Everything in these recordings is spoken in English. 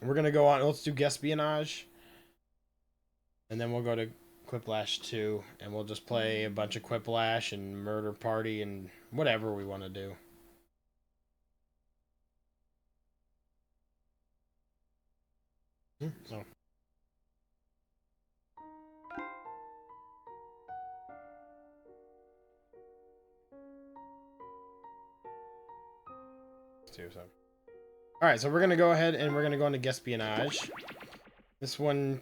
We're gonna go on. Let's do Guesspionage, and then we'll go to Quiplash 2, and we'll just play a bunch of Quiplash and Murder Party and whatever we want to do. Oh. Alright, so we're gonna go ahead and we're gonna go into Guesspionage. This one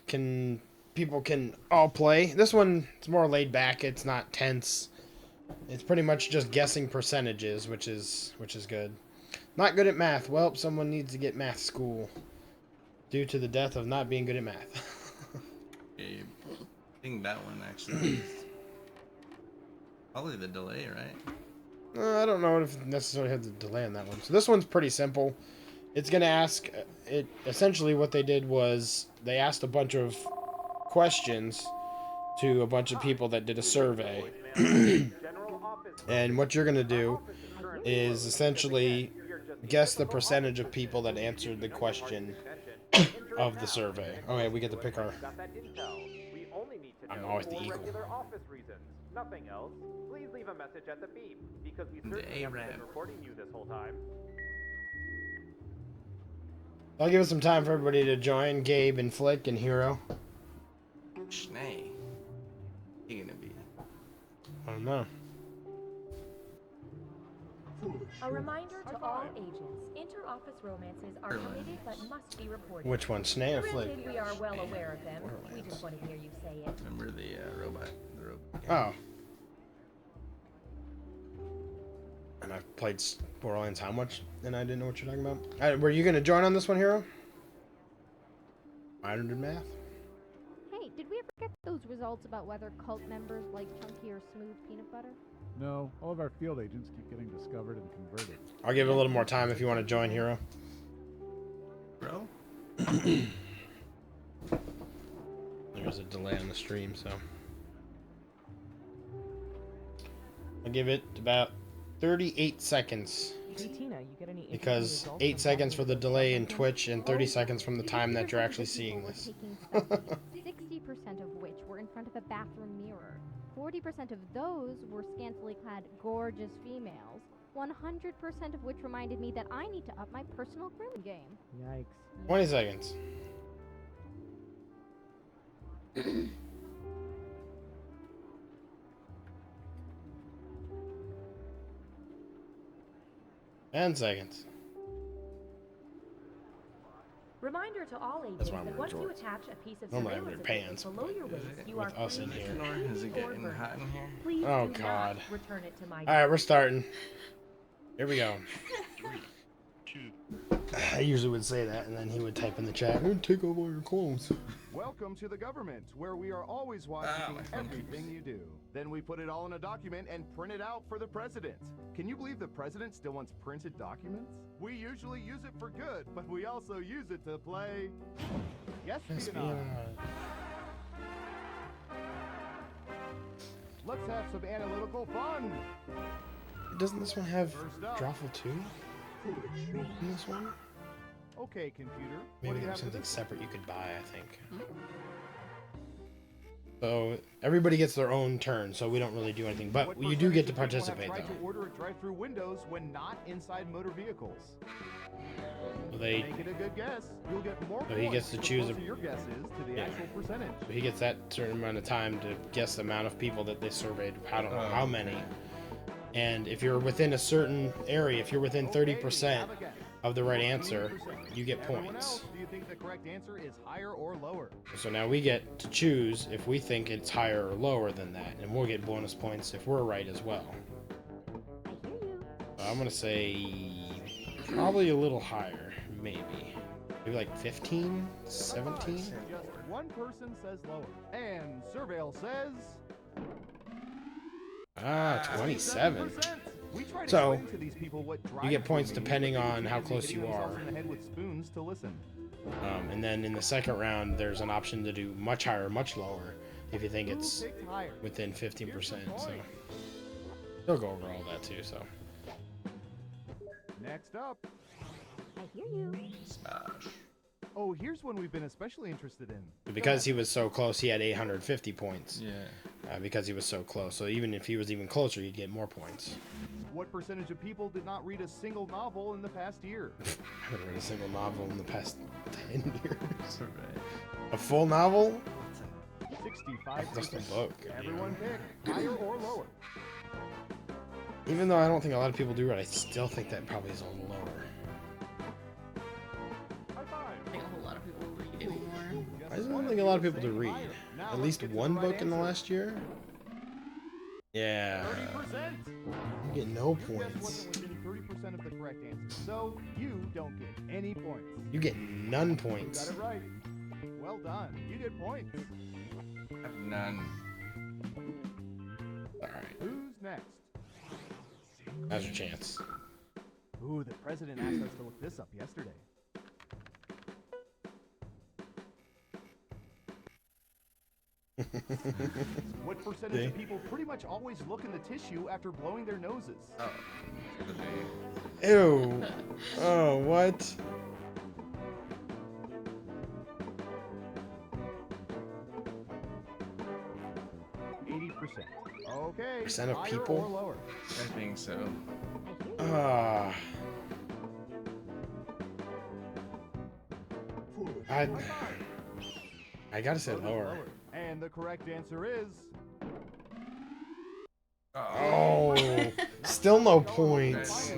people can all play. This one is more laid back, it's not tense. It's pretty much just guessing percentages, which is good. Not good at math. Well, someone needs to get math school due to the death of not being good at math. I think that one actually is probably the delay, right? I don't know if necessarily had the delay on that one. So this one's pretty simple. It's gonna ask it. Essentially, what they did was they asked a bunch of questions to a bunch of people that did a survey. And what you're gonna do is essentially guess the percentage of people that answered the question of the survey. Okay, we get to pick our. I'm always the eagle. Nothing else. Please leave a message at the beep because we certainly have been recording you this whole time. I'll give it some time for everybody to join. Gabe and Flick and Hero. Schnee. He gonna be? I don't know. A reminder to all agents: inter-office romances are permitted but must be reported. Which one, Snake or Flick? Granted, we are well aware of them. We just want to hear you say it. Remember the robot? The robot game? Oh. And I've played Borderlands how much? And I didn't know what you're talking about. Were you going to join on this one, Hero? I did math. Hey, did we ever get those results about whether cult members like chunky or smooth peanut butter? No, all of our field agents keep getting discovered and converted. I'll give it a little more time if you want to join, Hero. Bro? There's a delay on the stream, so. I'll give it about 38 seconds. Hey, Tina, you get any Because 8 seconds for the delay in Twitch and 30 seconds from the time that you're actually seeing this. 60% of which were in front of a bathroom mirror. 40% of those were scantily clad, gorgeous females. 100% of which reminded me that I need to up my personal grooming game. Yikes. 20 seconds. And seconds. Reminder to all agents That's why I'm that once you George. attach a piece of Normally I wear surveillance pants, equipment but below your waist, you are with us in free here. to Is it or getting burn. hot in here? Please Oh, do God. not return it to my Alright, we're starting. Here we go. 3, 2. I usually would say that, and then he would type in the chat, take over all your clothes. Welcome to the government, where we are always watching everything you do. Then we put it all in a document and print it out for the president. Can you believe the president still wants printed documents? We usually use it for good, but we also use it to play... Guesspionage. Let's have some analytical fun. Doesn't this one have Drawful 2? In this one? Okay, computer. Maybe there was something separate you could buy, I think. So everybody gets their own turn, so we don't really do anything, but you do get to participate, Try to though. order at drive-through windows when not inside motor vehicles. So they, Make it a good guess. You'll get more so he gets to points choose the closer your guess is to the actual percentage. he gets that certain amount of time to guess the amount of people that they surveyed. I don't know how many. And if you're within a certain area, if you're within 30% of the right answer, you get points. Do you think the correct answer is higher or lower? So now we get to choose if we think it's higher or lower than that, and we'll get bonus points if we're right as well. I hear you. I'm gonna say probably a little higher, maybe like 15, 17. Just one person says lower, and Surveil says 27. We try to So, explain to these people what you get points drive-through depending means, but on they how keep close hitting you themselves are. in the head with spoons to listen. And then in the second round, there's an option to do much higher, much lower, if you think it's Who picked higher? within 15%. So they'll go over all that too. So Next up, I hear you. Smash. Oh, here's one we've been especially interested in. Because he was so close, he had 850 points. Yeah. Because he was so close. So even if he was even closer, he'd get more points. What percentage of people did not read a single novel in the past year? I haven't read a single novel in the past 10 years. Right. A full novel? 65%. Just a book. Everyone pick higher or lower. Even though I don't think a lot of people do read, I still think that probably is a little lower. I think a whole lot of people read anymore. I just don't think a lot of people do read. At least one book in the last year? Yeah. 30%. You get no You guys points. wasn't within 30% of the correct answer, so you don't get any points. You get none You points. got it right. Well done. You get points. I have none. Alright. Who's next? How's your chance? Ooh, the president asked us to look this up yesterday. What percentage of people pretty much always look in the tissue after blowing their noses? Oh. The day. Ew. Oh, what? Okay. Percent of higher people? or lower? I think so. Ah. I gotta say lower. And the correct answer is Oh, still no points.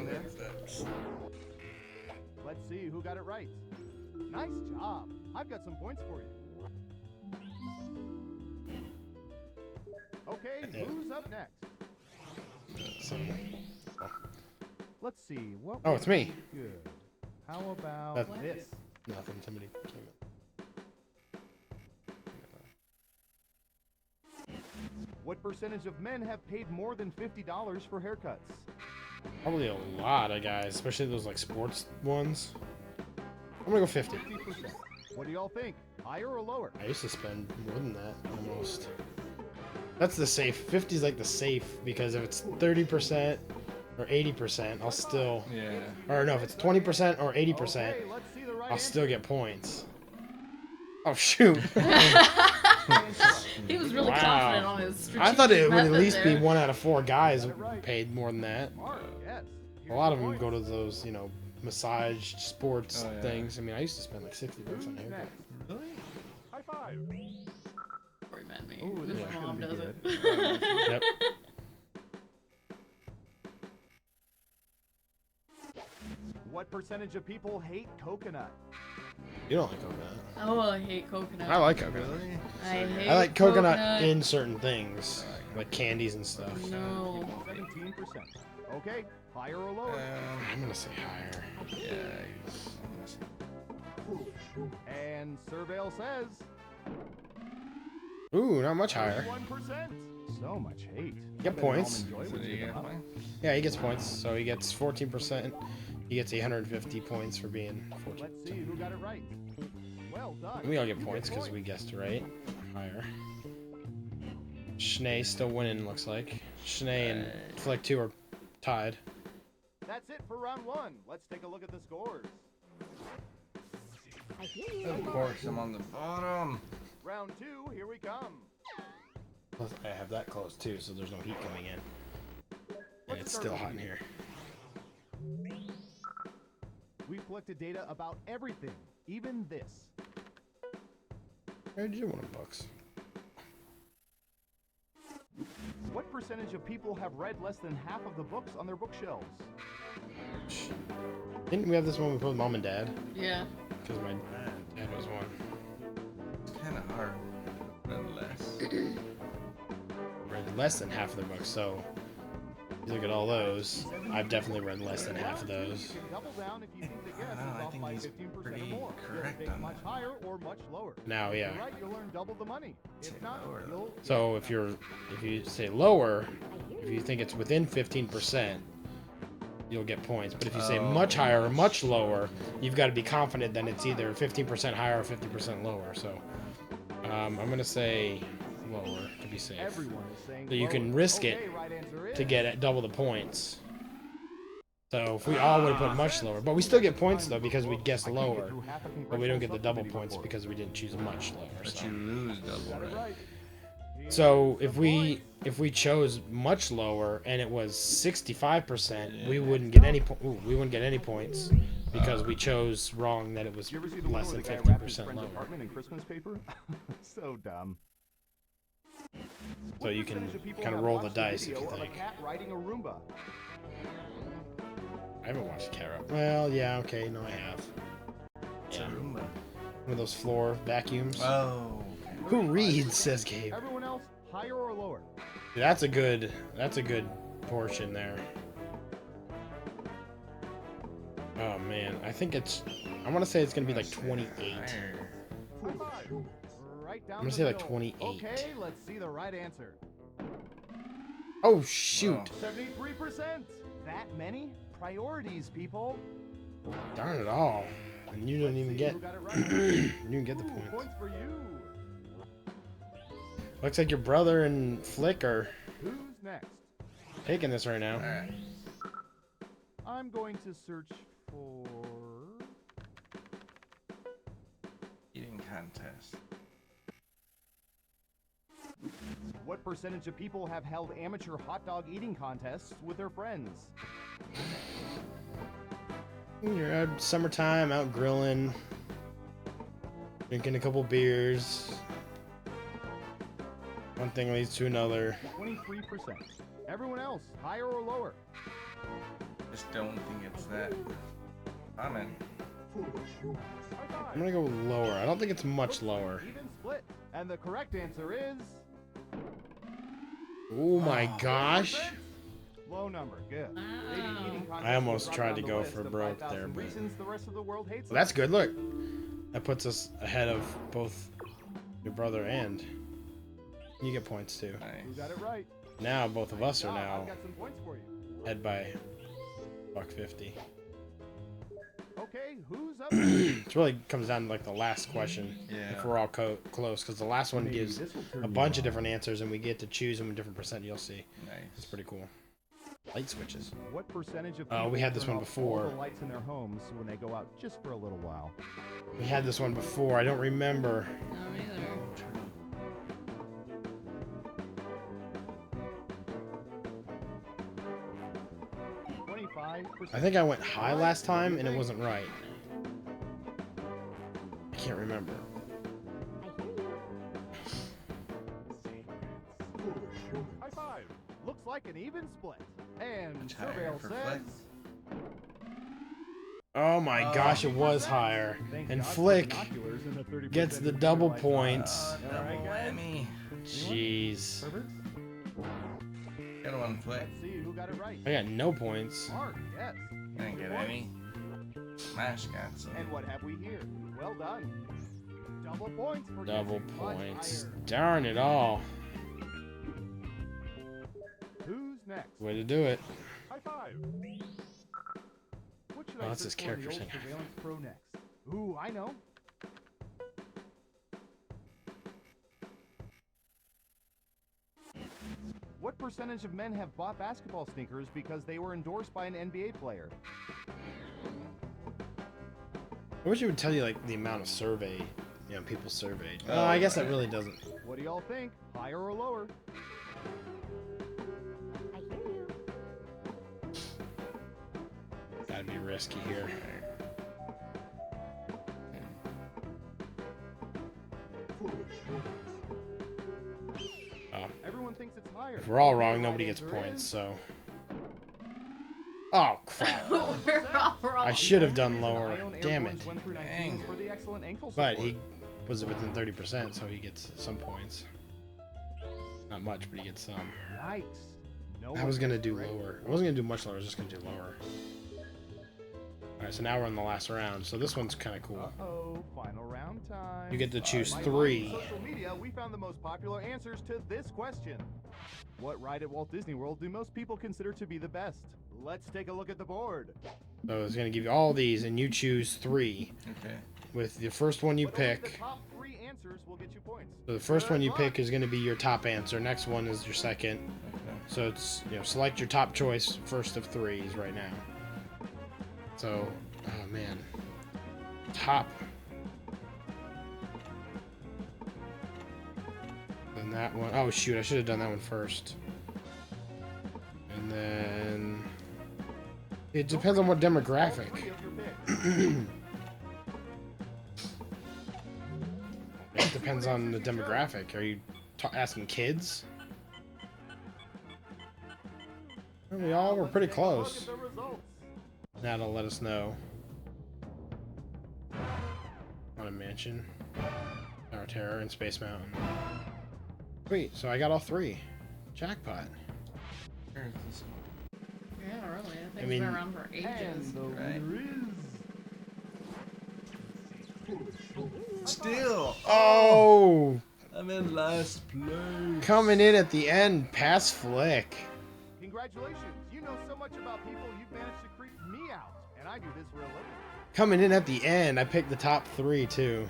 let's see who got it right. Nice job. I've got some points for you. Okay, who's up next? Let's see. What Oh, would it's me. be Good. How about That's- this? Nothing. Somebody came in. What percentage of men have paid more than $50 for haircuts? Probably a lot of guys, especially those like sports ones. I'm gonna go 50. 50%. What do y'all think? Higher or lower? I used to spend more than that almost. That's the safe. 50 is like the safe because if it's 30% or 80%, I'll still. Yeah. Or no, if it's 20% or 80%, Okay, let's see the right I'll still answer. get points. Oh shoot! He was really Wow. confident on his I thought it strategic would at method least be there. 1 out of 4 guys paid more than that. Mark, yes. A lot of them go to those, you know, massage sports Oh, yeah. things. I mean, I used to spend like $60 on hair. Next. Really? High five. Corey met me. Ooh, This this is mom gonna be does good. it. Yep. What percentage of people hate coconut? You don't like coconut. Oh, I hate coconut. I like coconut. I hate I like coconut in certain things, like candies and stuff. No. 17%. Okay, higher or lower? I'm gonna say higher. Yeah. And Surveil says Ooh, not much higher. 1%. So much hate. Get I bet points. y'all enjoy So what do you you get get up. mine? Yeah, he gets points. So he gets 14%. He gets 850 points for being Let's see 14%. who got it right. Well done. We all get points because we guessed right. Higher. Schnee still winning, looks like. Schnee and Flick 2 are tied. That's it for round 1. Let's take a look at the scores. I hear you. Of course, I'm on the bottom. Round 2, here we come. Plus, I have that close too, so there's no heat coming in. And Let's it's start still with hot in you. here. We've collected data about everything, even this. I already did one of the books. What percentage of people have read less than half of the books on their bookshelves? Didn't we have this one we put with Mom and Dad? Yeah. Because my dad was one. It's kind of hard. But less. Read less than half of the books, so you look at all those. I've definitely read less than half of those. You can double down if you think the guess I don't know, is I off think by he's 15% pretty or more. correct You'll on much that. higher or much lower. Now, If yeah. you're right, you'll earn double the money. If not, lower, you'll So if you say lower, if you think it's within 15%, you'll get points. But if you say much higher or much lower, you've got to be confident that it's either 15% higher or 50% lower. So I'm gonna say lower to be safe. everyone is saying So you lower. can risk Okay, it right answer is to get at double the points. So if we all would have put much lower, but we still get points though because we guessed lower, but we don't get the double points because we didn't choose much lower. But So. you lose double, right? So if we chose much lower and it was 65%, we wouldn't get any we wouldn't get any points because we chose wrong that it was You ever see the less one than where the guy wrapped his 50% friend's lower. apartment in Christmas paper? So dumb. So you can What percentage of people kind of have roll the watched dice if video you of a think. cat riding a Roomba? I haven't watched Kara. Well, yeah, okay, no, I have. It's a Yeah. Roomba. One of those floor vacuums. Oh. Who reads? Says Gabe. Everyone else, higher or lower? That's a good portion there. Oh man, I think I want to say it's gonna be like 28. Higher. High five. Right down I'm gonna the say like middle. 28. Okay, let's see the right answer. Oh shoot! Wow. 73%. That many? Priorities, people. Darn it all! And you didn't even See get. who got it right. You didn't get the Ooh, points. points for you. Looks like your brother and Flick are Who's next? taking this right now. Alright. I'm going to search for... Eating contest. What percentage of people have held amateur hot dog eating contests with their friends? You're out summertime, out grilling, drinking a couple beers. One thing leads to another. 23%. Everyone else, higher or lower? Just don't think it's that common. High five. I'm gonna go lower. I don't think it's much lower. Even split. And the correct answer is... Oh my gosh! Low number, good. Wow. Maybe eating contests I almost will drop tried down to the go list for of broke 5,000 there, but reasons the rest of the world hates well, that's us. good. Look, that puts us ahead of both your brother and you get points too. You Nice. got it right. Now both of us are I've now got some points for you. ahead by $1.50. Okay, who's up next? It really comes down to like the last question. Yeah. If we're all close, because the last one Maybe gives this will turn a you bunch of on. different answers, and we get to choose them in different percent. You'll see. It's Nice. pretty cool. Light switches. What percentage of Oh, people we had this turn one off all before. the lights in their homes when they go out just for a little while? We had this one before. I don't remember. No, me either. 25%. I think I went high last time, and it wasn't right. I can't remember. I hear you. High five. Looks like an even split. And Much higher Surveil for says... Flex. Oh my gosh, it was higher. Thank And God for Flick binoculars and the 30% gets the easier double light. points. Double Alright, guys. whammy. Jeez. Perfect. Got one Flick. Let's see who got it right. I got no points. Mark, yes. Didn't get any. Smash got some. And what have we here? Well done. Double points for Double guessing much points. higher. Darn it all. Who's next? Way to do it. High five. What should Oh, I that's search his for in character the old saying high Surveillance Pro next? Ooh, I know. What percentage of men have bought basketball sneakers because they were endorsed by an NBA player? I wish it would tell you like the amount of survey, people surveyed. Oh, I guess that right. really doesn't. What do y'all think? Higher or lower? I hear you. Gotta be risky here. Everyone thinks it's higher. If we're all The wrong, right nobody gets answer points. is- So. Oh crap! We're all wrong. I should have done Reason lower. Ion Air Damn Balloons it! went through 19 Dang. for the excellent ankle But support. he was within 30%, so he gets some points. Not much, but he gets some. Yikes. No I one was gonna gets do correct. lower. I wasn't gonna do much lower. I was just gonna do lower. All right, so now we're in the last round. So this one's kind of cool. Uh-oh, final round time. You get to choose By 3. social media, we found the most popular answers to this question. What ride at Walt Disney World do most people consider to be the best? Let's take a look at the board. So it's gonna give you all these, and you choose 3. Okay. With the first one you But only pick. the top 3 answers will get you points. So the first one you Good pick luck. is gonna be your top answer. Next one is your second. Okay. So it's select your top choice, first of 3s right now. So, oh man. Top. Then that one. Oh shoot, I should have done that one first. And then it depends on what demographic. It depends on the demographic. Are you asking kids? Well, we all were pretty close. That'll let us know. On a mansion. Tower Terror and Space Mountain. Sweet, so I got all 3. Jackpot. Yeah, really. I think I it's mean- been around for ages. Right? Still! Oh! I'm in last place. Coming in at the end, pass Flick. Congratulations, you know so much about people, you've managed to creep me out. And I do this for a living. Coming in at the end, I picked the top 3 too.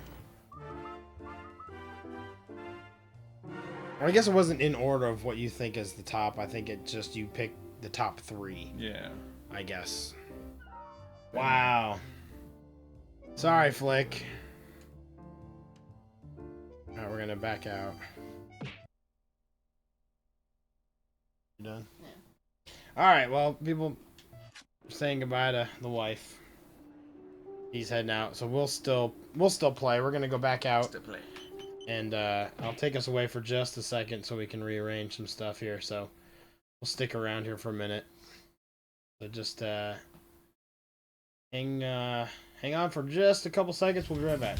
Or I guess it wasn't in order of what you think is the top. I think it just you picked the top 3. Yeah. I guess. Wow. Sorry, Flick. Alright, we're gonna back out. You done? Yeah. Alright, well, people saying goodbye to the wife. He's heading out, so we'll still play. We're gonna go back out. Still play. And I'll take us away for just a second so we can rearrange some stuff here. So we'll stick around here for a minute. So just hang on for just a couple seconds. We'll be right back.